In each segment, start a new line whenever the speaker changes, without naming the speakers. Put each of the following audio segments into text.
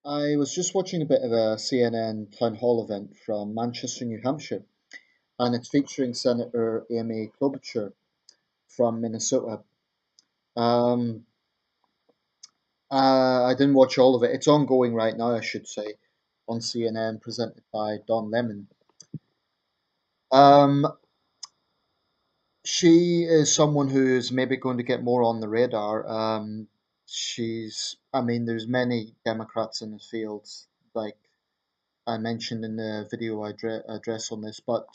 I was just watching a bit of a CNN town hall event from Manchester, New Hampshire, and it's featuring Senator Amy Klobuchar from Minnesota. Um, I didn't watch all of it. It's ongoing right now, I should say, on CNN, presented by Don Lemon. Um, she is someone who is maybe going to get more on the radar. I mean, there's many Democrats in the fields, like I mentioned in the video address on this, but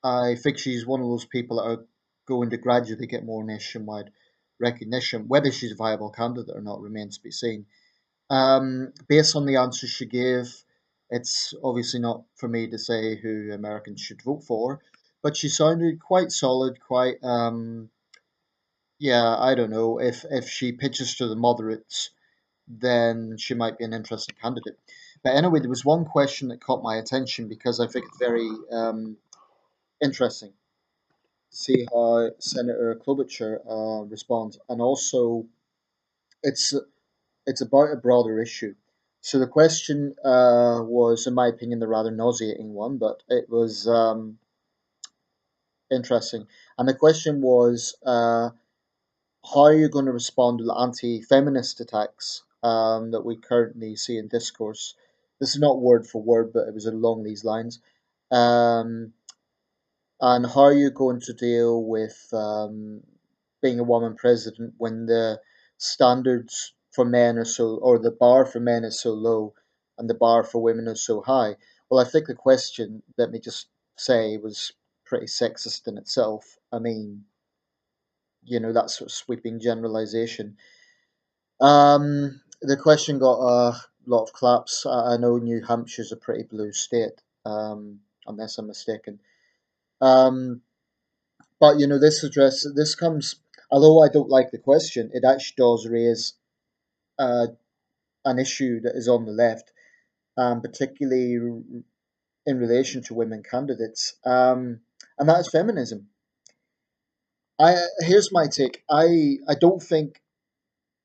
I think she's one of those people that are going to gradually get more nationwide recognition. Whether she's a viable candidate or not remains to be seen. Based on the answers she gave, it's obviously not for me to say who Americans should vote for, but she sounded quite solid, quite yeah, I don't know. If she pitches to the moderates, then she might be an interesting candidate. But anyway, there was one question that caught my attention because I think it's very interesting. See how Senator Klobuchar responds, and also it's it's about a broader issue. So the question was, in my opinion, the rather nauseating one, but it was interesting. And the question was, how are you going to respond to the anti-feminist attacks that we currently see in discourse? This is not word for word, but it was along these lines. Um, and how are you going to deal with being a woman president when the standards for men are so, or the bar for men is so low and the bar for women is so high? Well, I think the question, let me just say, was pretty sexist in itself. I mean, that sort of sweeping generalization. The question got a lot of claps. I know New Hampshire's a pretty blue state, unless I'm mistaken. Um, But this comes, although I don't like the question, it actually does raise uh, an issue that is on the left, particularly in relation to women candidates, and that is feminism. Here's my take. I don't think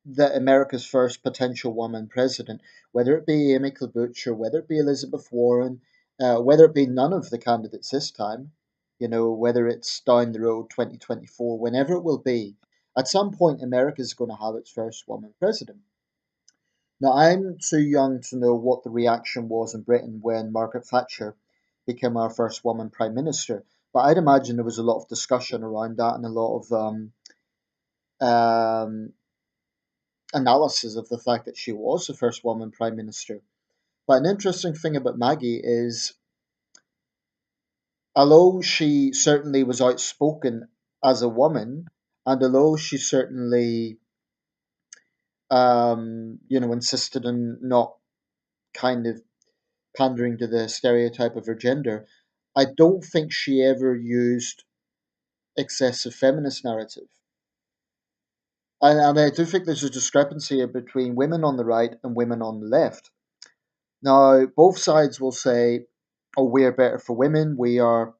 that America's first potential woman president, whether it be Amy Klobuchar, whether it be Elizabeth Warren, whether it be none of the candidates this time, whether it's down the road 2024, whenever it will be, at some point America is going to have its first woman president. Now, I'm too young to know what the reaction was in Britain when Margaret Thatcher became our first woman prime minister, but I'd imagine there was a lot of discussion around that and a lot of um, analysis of the fact that she was the first woman prime minister. But an interesting thing about Maggie is, although she certainly was outspoken as a woman, and although she certainly, insisted on not kind of pandering to the stereotype of her gender, I don't think she ever used excessive feminist narrative. And I do think there's a discrepancy between women on the right and women on the left. Now, both sides will say, "Oh, we're better for women. We are,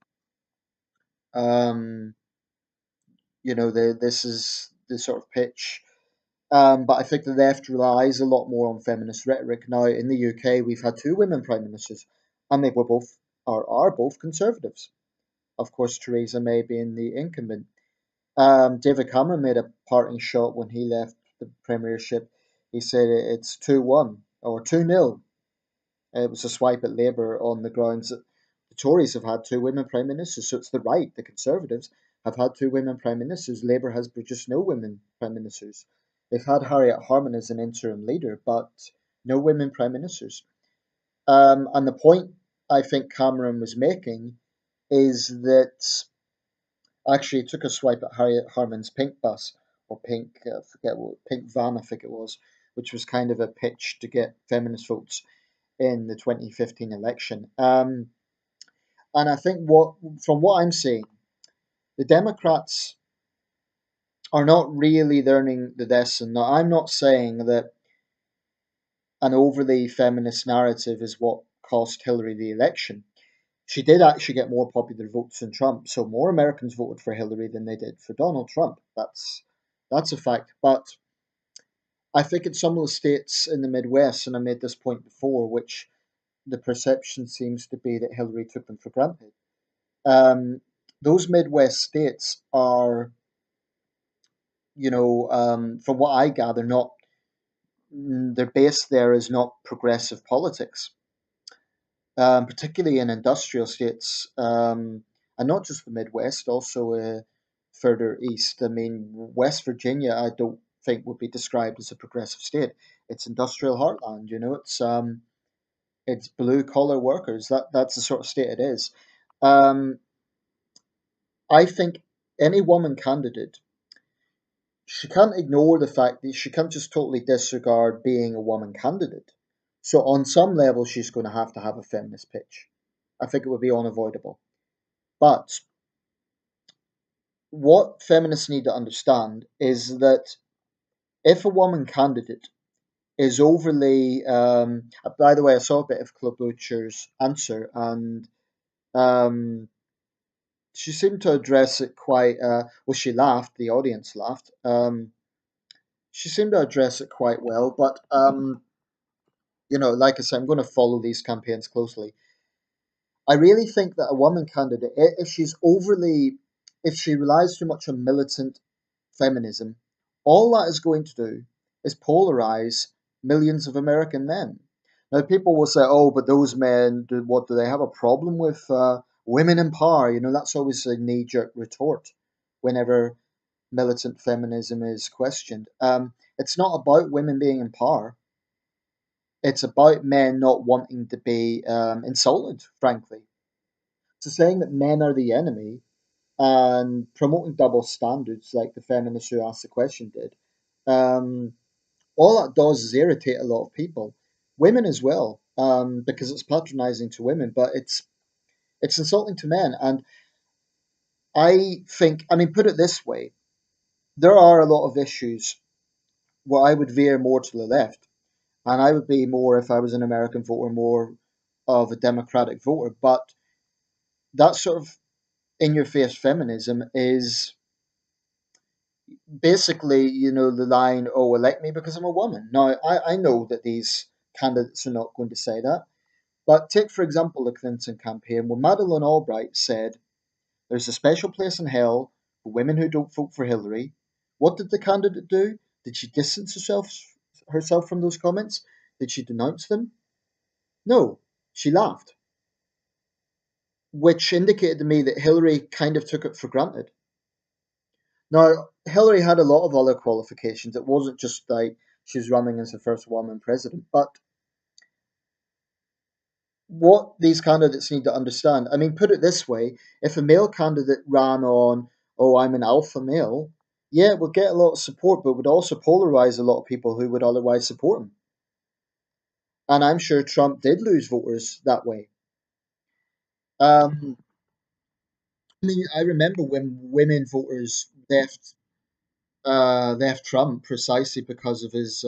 um, this is the sort of pitch." But I think the left relies a lot more on feminist rhetoric. Now, in the UK, we've had two women prime ministers, and they were both are both conservatives. Of course, Theresa May being the incumbent. David Cameron made a parting shot when he left the premiership. He said it's 2-1 or 2-0. It was a swipe at Labour on the grounds that the Tories have had two women prime ministers, so it's the right, the Conservatives, have had two women prime ministers. Labour has produced no women prime ministers. They've had Harriet Harman as an interim leader, but no women prime ministers. And the point I think Cameron was making is that actually it took a swipe at Harriet Harman's pink bus, or pink, forget what, pink van, I think it was, which was kind of a pitch to get feminist votes in the 2015 election. And I think from what I'm seeing, the Democrats are not really learning the lesson. Now, I'm not saying that an overly feminist narrative is what cost Hillary the election. She did actually get more popular votes than Trump, so more Americans voted for Hillary than they did for Donald Trump. That's a fact. But I think in some of the states in the Midwest, and I made this point before, which the perception seems to be that Hillary took them for granted. Um, those Midwest states are, from what I gather, not their base there is not progressive politics, particularly in industrial states, and not just the Midwest, also further east. I mean, West Virginia, I don't think would be described as a progressive state. It's industrial heartland. It's blue collar workers. That's the sort of state it is. Um, I think any woman candidate, she can't ignore the fact that she can't just totally disregard being a woman candidate. So on some level, she's going to have a feminist pitch. I think it would be unavoidable. But what feminists need to understand is that if a woman candidate is overly, by the way, I saw a bit of Klobuchar's answer, and um, she seemed to address it quite. Well, she laughed. The audience laughed. She seemed to address it quite well, but like I said, I'm going to follow these campaigns closely. I really think that a woman candidate, if she relies too much on militant feminism, all that is going to do is polarize millions of American men. Now, people will say, "Oh, but those men, what do they have a problem with women in power?" That's always a knee-jerk retort whenever militant feminism is questioned. It's not about women being in power. It's about men not wanting to be insulted, frankly. So saying that men are the enemy and promoting double standards like the feminists who asked the question did, um, all that does is irritate a lot of people, women as well, because it's patronizing to women, but it's insulting to men. And I mean, put it this way: there are a lot of issues where I would veer more to the left, and I would be more, if I was an American voter, more of a Democratic voter. But that sort of in your face feminism is basically, the line, "Oh, elect me because I'm a woman." Now, I know that these candidates are not going to say that, but take, for example, the Clinton campaign, where Madeleine Albright said, "There's a special place in hell for women who don't vote for Hillary." What did the candidate do? Did she distance herself from those comments? Did she denounce them? No, she laughed, which indicated to me that Hillary kind of took it for granted. Now, Hillary had a lot of other qualifications. It wasn't just like she was running as the first woman president. But what these candidates need to understand, I mean, put it this way: if a male candidate ran on, "Oh, I'm an alpha male," yeah, it would get a lot of support, but would also polarize a lot of people who would otherwise support him. And I'm sure Trump did lose voters that way. I mean, I remember when women voters left Trump precisely because of his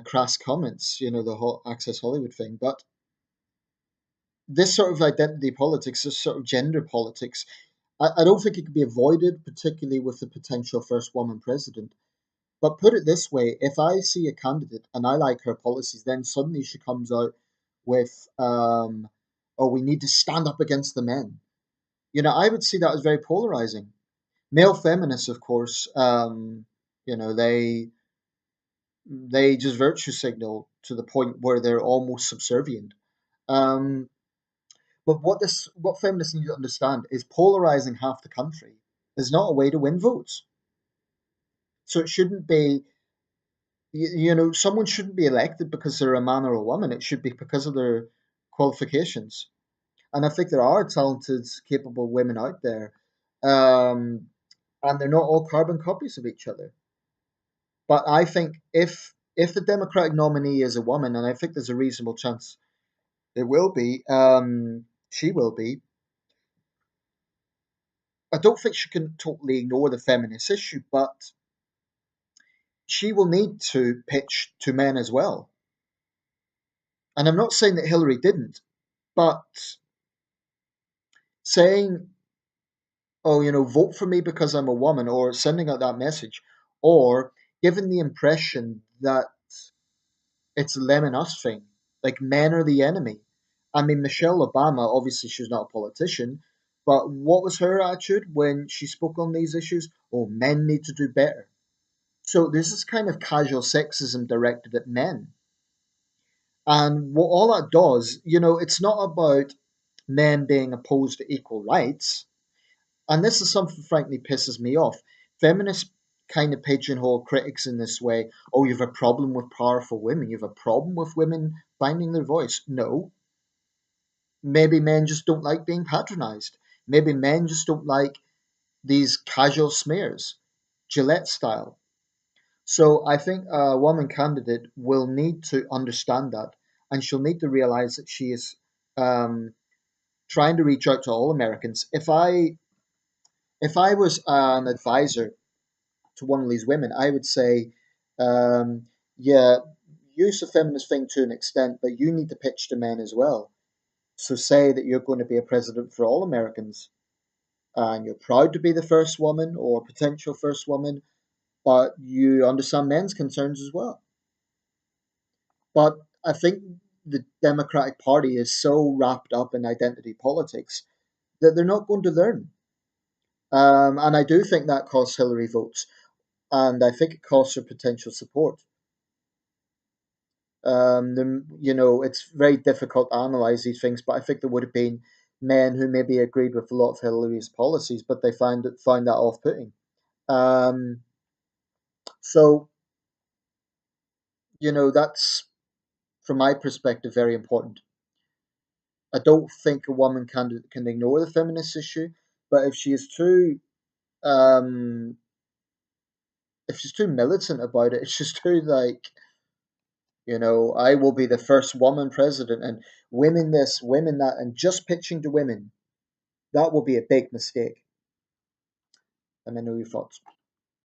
crass comments, the whole Access Hollywood thing. But this sort of identity politics, this sort of gender politics, I don't think it can be avoided, particularly with the potential first woman president. But put it this way: if I see a candidate and I like her policies, then suddenly she comes out with, "Oh, we need to stand up against the men." I would see that as very polarizing. Male feminists, of course, they just virtue signal to the point where they're almost subservient. Um, but what feminists need to understand is polarizing half the country is not a way to win votes. So it shouldn't be, someone shouldn't be elected because they're a man or a woman. It should be because of their qualifications. And I think there are talented, capable women out there, um, and they're not all carbon copies of each other. But I think if the Democratic nominee is a woman, and I think there's a reasonable chance it will be, she will be. I don't think she can totally ignore the feminist issue, but she will need to pitch to men as well. And I'm not saying that Hillary didn't, but saying, "Oh, vote for me because I'm a woman," or sending out that message, or given the impression that it's a them and us thing. Like men are the enemy. I mean, Michelle Obama, obviously she's not a politician, but what was her attitude when she spoke on these issues? Oh, men need to do better. So this is kind of casual sexism directed at men. And what all that does, it's not about men being opposed to equal rights. And this is something frankly pisses me off. Feminists kind of pigeonhole critics in this way. Oh, you have a problem with powerful women. You have a problem with women finding their voice. No. Maybe men just don't like being patronized. Maybe men just don't like these casual smears, Gillette style. So I think a woman candidate will need to understand that, and she'll need to realize that she is um, trying to reach out to all Americans. If I was an advisor to one of these women, I would say, yeah, use the feminist thing to an extent, but you need to pitch to men as well. So say that you're going to be a president for all Americans, and you're proud to be the first woman or potential first woman, but you understand men's concerns as well. But I think the Democratic Party is so wrapped up in identity politics that they're not going to learn. And I do think that costs Hillary votes, and I think it costs her potential support. It's very difficult to analyze these things, but I think there would have been men who maybe agreed with a lot of Hillary's policies, but they found that off-putting. Um, so that's from my perspective very important. I don't think a woman can ignore the feminist issue, but um, if she's too militant about it, if she's too like, I will be the first woman president and women this, women that, and just pitching to women, that will be a big mistake. Let me know your thoughts.